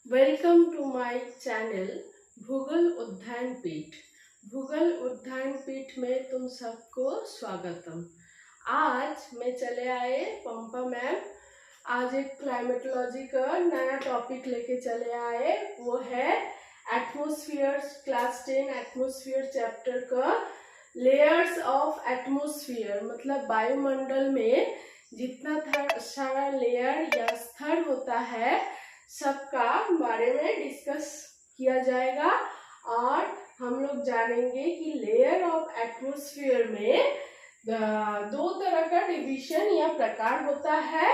Welcome to my channel भूगोल उद्यान पीठ। भूगोल उद्यान पीठ में तुम सबको स्वागतम। आज मैं चले आए पंपा मैम। आज एक क्लाइमेटोलॉजी का नया टॉपिक लेके चले आए, वो है एटमॉस्फेयर, क्लास 10 एटमॉस्फेयर चैप्टर का लेयर्स ऑफ एटमॉस्फेयर। मतलब वायुमंडल में जितना सारा लेयर या स्तर होता है सबका बारे में डिस्कस किया जाएगा और हम लोग जानेंगे कि लेयर ऑफ एटमॉस्फेयर में दो तरह का डिवीजन या प्रकार होता है।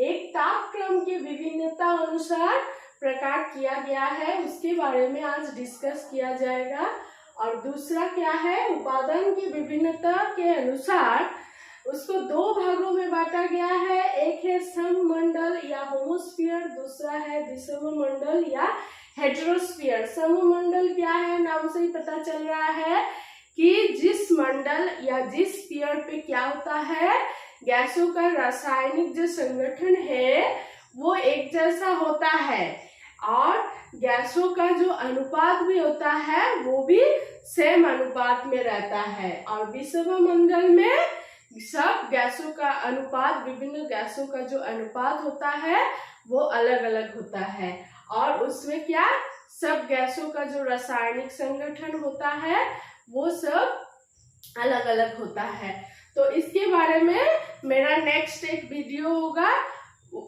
एक तापक्रम की विभिन्नता अनुसार प्रकार किया गया है, उसके बारे में आज डिस्कस किया जाएगा। और दूसरा क्या है, उपादान की विभिन्नता के अनुसार उसको दो भागों में बांटा गया है। एक है सममंडल या होमोस्फीयर, दूसरा है विषममंडल या हेटेरोस्फीयर। सममंडल क्या है, नाम से ही पता चल रहा है कि जिस मंडल या जिस स्फीयर पे क्या होता है, गैसों का रासायनिक जो संगठन है वो एक जैसा होता है और गैसों का जो अनुपात भी होता है वो भी सेम अनुपात में रहता है। और विषममंडल में सब गैसों का अनुपात, विभिन्न गैसों का जो अनुपात होता है वो अलग अलग होता है और उसमें क्या, सब गैसों का जो रासायनिक संगठन होता है वो सब अलग अलग होता है। तो इसके बारे में मेरा नेक्स्ट एक वीडियो होगा,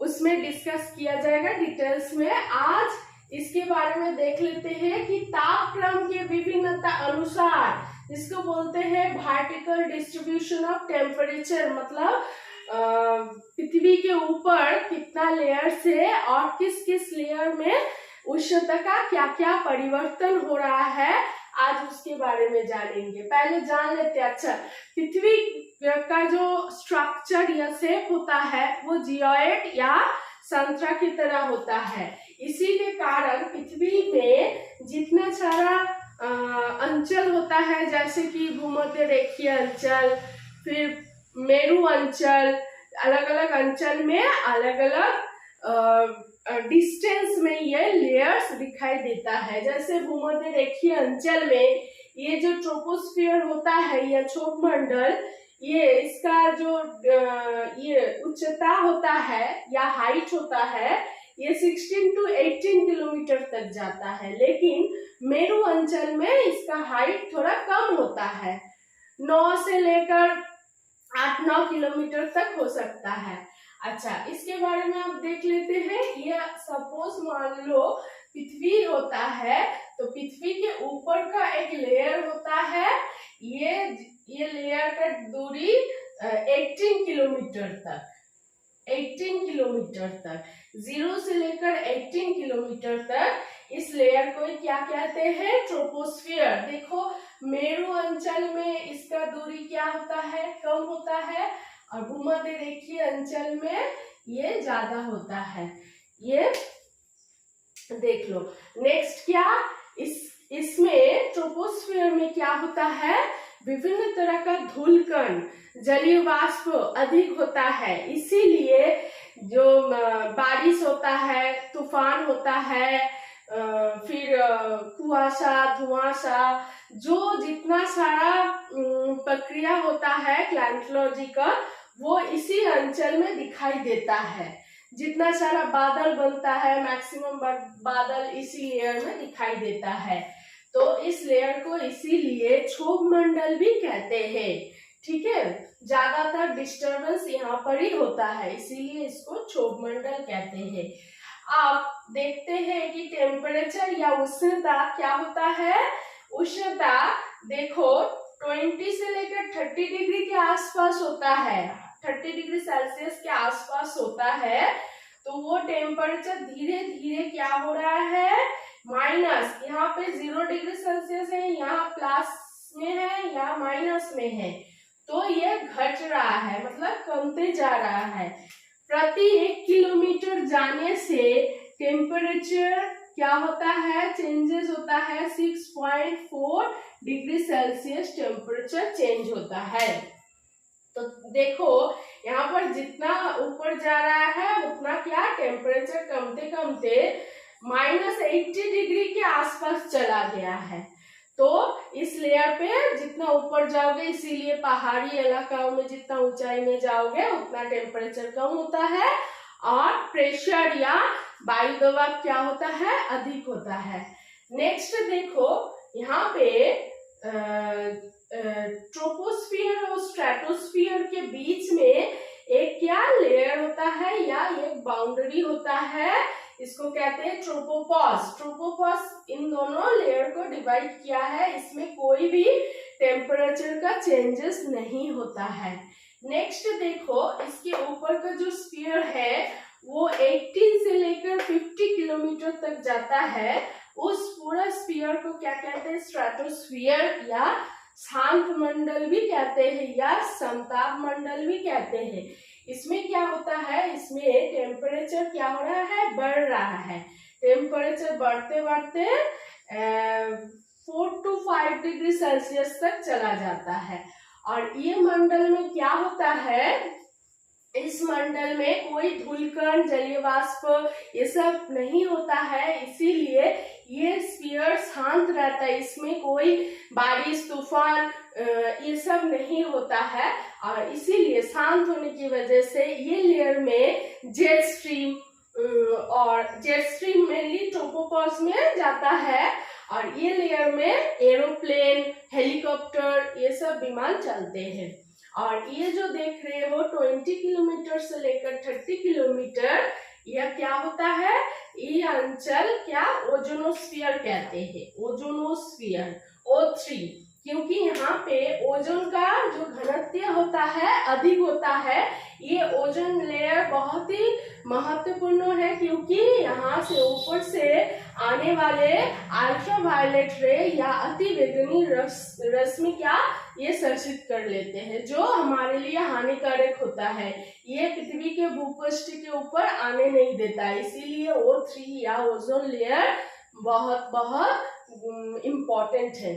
उसमें डिस्कस किया जाएगा डिटेल्स में। आज इसके बारे में देख लेते हैं कि तापक्रम के विभिन्नता अनुसार, इसको बोलते हैं वर्टिकल डिस्ट्रीब्यूशन ऑफ टेम्परेचर। मतलब पृथ्वी के ऊपर कितना लेयर्स है और किस किस लेयर में उष्णता का क्या क्या परिवर्तन हो रहा है, आज उसके बारे में जानेंगे। पहले जान लेते हैं, अच्छा, पृथ्वी का जो स्ट्रक्चर या शेप होता है वो जियोइड या संतरा की तरह होता है। इसी के कारण पृथ्वी में जितना सारा अंचल होता है, जैसे कि भूमध्य रेखीय अंचल, फिर मेरु अंचल, अलग अलग अंचल में अलग अलग डिस्टेंस में ये लेयर्स दिखाई देता है। जैसे भूमध्य रेखीय अंचल में ये जो ट्रोपोस्फियर होता है या क्षोभ मंडल, ये इसका जो ये उच्चता होता है या हाइट होता है ये 16 to 18 किलोमीटर तक जाता है, लेकिन मेरु अंचल में इसका हाइट थोड़ा कम होता है, 9 से लेकर 8-9 किलोमीटर तक हो सकता है। अच्छा, इसके बारे में आप देख लेते हैं। ये सपोज मान लो पृथ्वी होता है, तो पृथ्वी के ऊपर का एक लेयर होता है, ये लेयर का दूरी 18 किलोमीटर तक, 18 किलोमीटर तक, 0 से लेकर 18 किलोमीटर तक इस लेयर को क्या कहते हैं, ट्रोपोस्फियर। देखो मेरु अंचल में इसका दूरी क्या होता है, कम होता है, और भूमध्य रेखीय अंचल में ये ज्यादा होता है। ये देख लो। नेक्स्ट क्या, इसमें ट्रोपोस्फियर में क्या होता है, विभिन्न तरह का धूलकण, जलीय वाष्प अधिक होता है, इसीलिए जो बारिश होता है, तूफान होता है, फिर कुआसा, धुआंसा, जो जितना सारा प्रक्रिया होता है क्लाइमेटोलॉजी का, वो इसी अंचल में दिखाई देता है। जितना सारा बादल बनता है, मैक्सिमम बादल इसी लेयर में दिखाई देता है। तो इस लेयर को इसीलिए क्षोभ मंडल भी कहते हैं। ठीक है, ज्यादातर डिस्टरबेंस यहाँ पर ही होता है, इसीलिए इसको क्षोभ मंडल कहते हैं। आप देखते हैं कि टेम्परेचर या उष्णता क्या होता है। उष्णता देखो 20 से लेकर 30 डिग्री के आसपास होता है, 30 डिग्री सेल्सियस के आसपास होता है। तो वो टेम्परेचर धीरे धीरे क्या हो रहा है, माइनस, यहाँ पे 0 डिग्री सेल्सियस है, यहाँ प्लस में है, यहाँ माइनस में है, तो ये घट रहा है, मतलब कमते जा रहा है। प्रति 1 किलोमीटर जाने से टेम्परेचर क्या होता है, चेंजेस होता है, 6.4 डिग्री सेल्सियस टेम्परेचर चेंज होता है। तो देखो यहाँ पर जितना ऊपर जा रहा है उतना क्या टेम्परेचर कमते कमते -80 डिग्री के आसपास चला गया है। तो इस लेयर पे जितना ऊपर जाओगे, इसीलिए पहाड़ी इलाकाओं में जितना ऊंचाई में जाओगे उतना टेम्परेचर कम होता है और प्रेशर या वायु दबाव क्या होता है, अधिक होता है। नेक्स्ट देखो यहाँ पे ट्रोपोस्फियर और स्ट्रेटोस्फियर के बीच में एक क्या लेयर होता है या एक बाउंड्री होता है, इसको कहते हैं ट्रोपोपॉज। ट्रोपोपॉज इन दोनों लेयर को डिवाइड किया है, इसमें कोई भी टेम्परेचर का चेंजेस नहीं होता है। नेक्स्ट देखो इसके ऊपर का जो स्फीयर है वो 18 से लेकर 50 किलोमीटर तक जाता है। उस पूरा स्फीयर को क्या कहते हैं, स्ट्रेटोस्फियर या शांत मंडल भी कहते हैं या समताप मंडल भी कहते हैं। इसमें क्या होता है, इसमें टेम्परेचर क्या हो रहा है, बढ़ रहा है। टेम्परेचर बढ़ते बढ़ते 4 to 5 डिग्री सेल्सियस तक चला जाता है। और ये मंडल में क्या होता है, इस मंडल में कोई धूलकण, जलीय वाष्प ये सब नहीं होता है, इसीलिए ये स्फीयर शांत रहता है। इसमें कोई बारिश, तूफान ये सब नहीं होता है और इसीलिए शांत होने की वजह से ये लेयर में जेट स्ट्रीम और जेट स्ट्रीम मेनली ट्रोपोपॉज में जाता है और ये लेयर में एरोप्लेन, हेलीकॉप्टर ये सब विमान चलते हैं। और ये जो देख रहे हो 20 किलोमीटर से लेकर 30 किलोमीटर, यह क्या होता है, ये अंचल क्या ओजोनोस्फीयर कहते हैं, ओजोनोस्फीयर O3, क्योंकि यहाँ पे ओजोन का जो घनत्व होता है अधिक होता है। ये ओजोन लेयर बहुत ही महत्वपूर्ण है क्योंकि यहाँ से ऊपर से आने वाले अल्ट्रावायलेट रे या अति वेगनी रश्मि क्या ये शोषित कर लेते हैं, जो हमारे लिए हानिकारक होता है। ये पृथ्वी के भूपृष्ठ के ऊपर आने नहीं देता, इसीलिए O3 या ओजोन लेयर बहुत बहुत इम्पोर्टेंट है।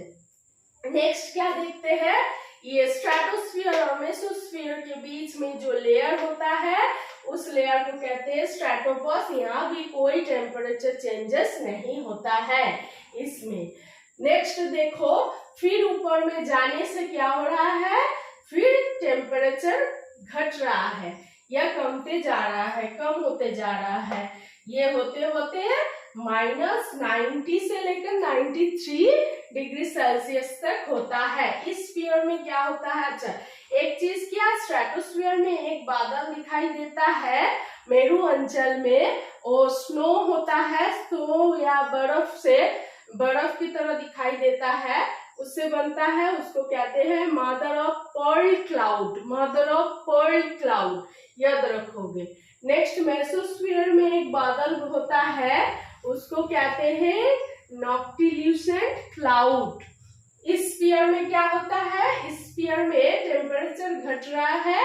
नेक्स्ट क्या देखते हैं, ये स्ट्रेटोस्फीयर और मेसोस्फीयर के बीच में जो लेयर होता है उस लेयर को कहते हैं स्ट्रेटोपॉज। यहाँ भी कोई टेम्परेचर चेंजेस नहीं होता है इसमें। नेक्स्ट देखो फिर ऊपर में जाने से क्या हो रहा है, फिर टेम्परेचर घट रहा है या कमते जा रहा है, कम होते जा रहा है। ये होते होते -90 से लेकर 93 डिग्री सेल्सियस तक होता है। इस स्फीयर में क्या होता है, अच्छा एक चीज क्या, स्ट्रेटोस्फीयर में एक बादल दिखाई देता है मेरू अंचल में, और स्नो होता है, स्नो या बर्फ की तरह दिखाई देता है, उससे बनता है, उसको कहते हैं mother of pearl cloud, mother of pearl cloud, याद रखोगे। नेक्स्ट मेसोस्फीयर में एक बादल होता है, उसको कहते हैं नॉक्टिल्यूसेंट क्लाउड। इस स्फीयर में क्या होता है, इस स्फीयर में टेम्परेचर घट रहा है,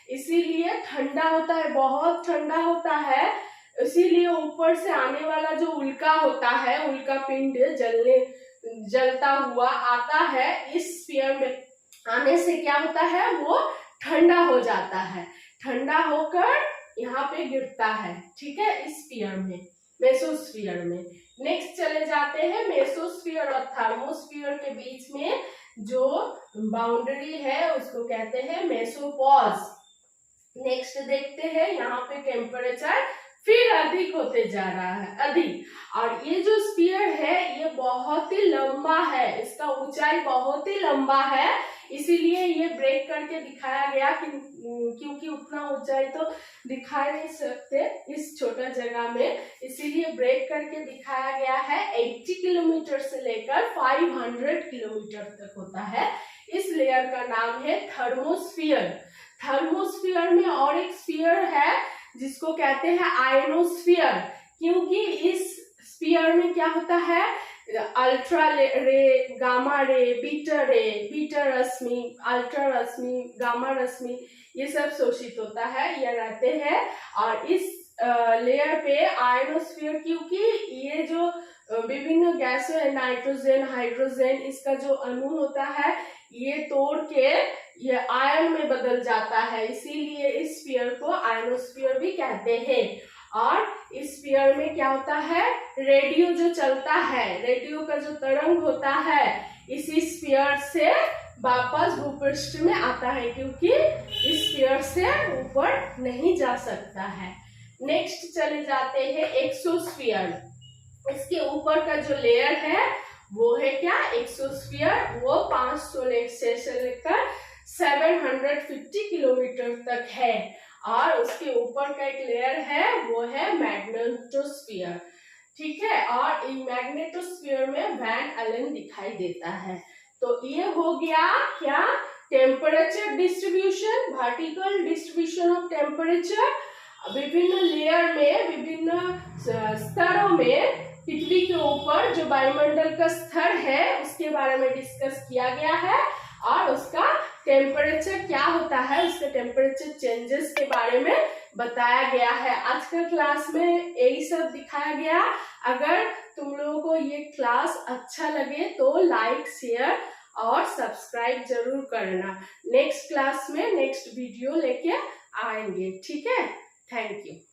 इसीलिए ठंडा होता है, बहुत ठंडा होता है, इसीलिए ऊपर से आने वाला जो उल्का होता है, उल्का पिंड जलता हुआ आता है, इस स्फीयर में आने से क्या होता है, वो ठंडा हो जाता है, ठंडा होकर यहाँ पे गिरता है, ठीक है, इस स्फीयर में, मेसोस्फीयर में। नेक्स्ट चले जाते हैं मेसोस्फीयर और थर्मोस्फीयर के बीच में जो बाउंड्री है उसको कहते हैं मेसोपॉज। नेक्स्ट देखते हैं, यहाँ पे टेम्परेचर फिर अधिक होते जा रहा है, अधिक। और ये जो स्फीयर है ये बहुत ही लंबा है, इसका ऊंचाई बहुत ही लंबा है, इसीलिए ये ब्रेक करके दिखाया गया क्योंकि उतना ऊंचाई तो दिखा नहीं सकते इस छोटा जगह में, इसीलिए ब्रेक करके दिखाया गया है। 80 किलोमीटर से लेकर 500 किलोमीटर तक होता है। इस लेयर का नाम है थर्मोस्फीयर। थर्मोस्फीयर में और एक स्फीयर है जिसको कहते हैं आयनोस्फीयर, क्योंकि इस स्फीयर में क्या होता है, अल्ट्रा रे, गामा रे, बीटा रश्मि, अल्ट्रा रश्मि, गामा रश्मि ये सब शोषित होता है या रहते हैं। और इस लेयर पे आयनोस्फीयर, क्योंकि ये जो विभिन्न गैसें है, नाइट्रोजन, हाइड्रोजन, इसका जो अणु होता है ये तोड़ के ये आयन में बदल जाता है, इसीलिए इस स्फीयर को आयनोस्फीयर भी कहते हैं। और इस स्फीयर में क्या होता है, रेडियो जो चलता है, रेडियो का जो तरंग होता है इसी स्फीयर से वापस भूपृष्ठ में आता है, क्योंकि इस स्फीयर से ऊपर नहीं जा सकता है। नेक्स्ट चले जाते हैं एक्सोस्फीयर। इसके ऊपर का जो लेयर है वो है क्या, एक्सोस्फीयर। वो 500 से लेकर 750 किलोमीटर तक है। और उसके ऊपर का एक लेयर है वो है मैग्नेटोस्फीयर, ठीक है। और मैग्नेटोस्फीयर में वैन अलेन दिखाई देता है। तो ये हो गया क्या, temperature distribution, vertical distribution of temperature. विभिन्न लेयर में, विभिन्न स्तरों में पृथ्वी के ऊपर जो वायुमंडल का स्तर है उसके बारे में डिस्कस किया गया है, और उसका टेम्परेचर क्या होता है, उसके टेम्परेचर चेंजेस के बारे में बताया गया है। आज का क्लास में यही सब दिखाया गया। अगर तुम लोगों को ये क्लास अच्छा लगे तो लाइक, शेयर और सब्सक्राइब जरूर करना। नेक्स्ट क्लास में नेक्स्ट वीडियो लेके आएंगे, ठीक है। Thank you.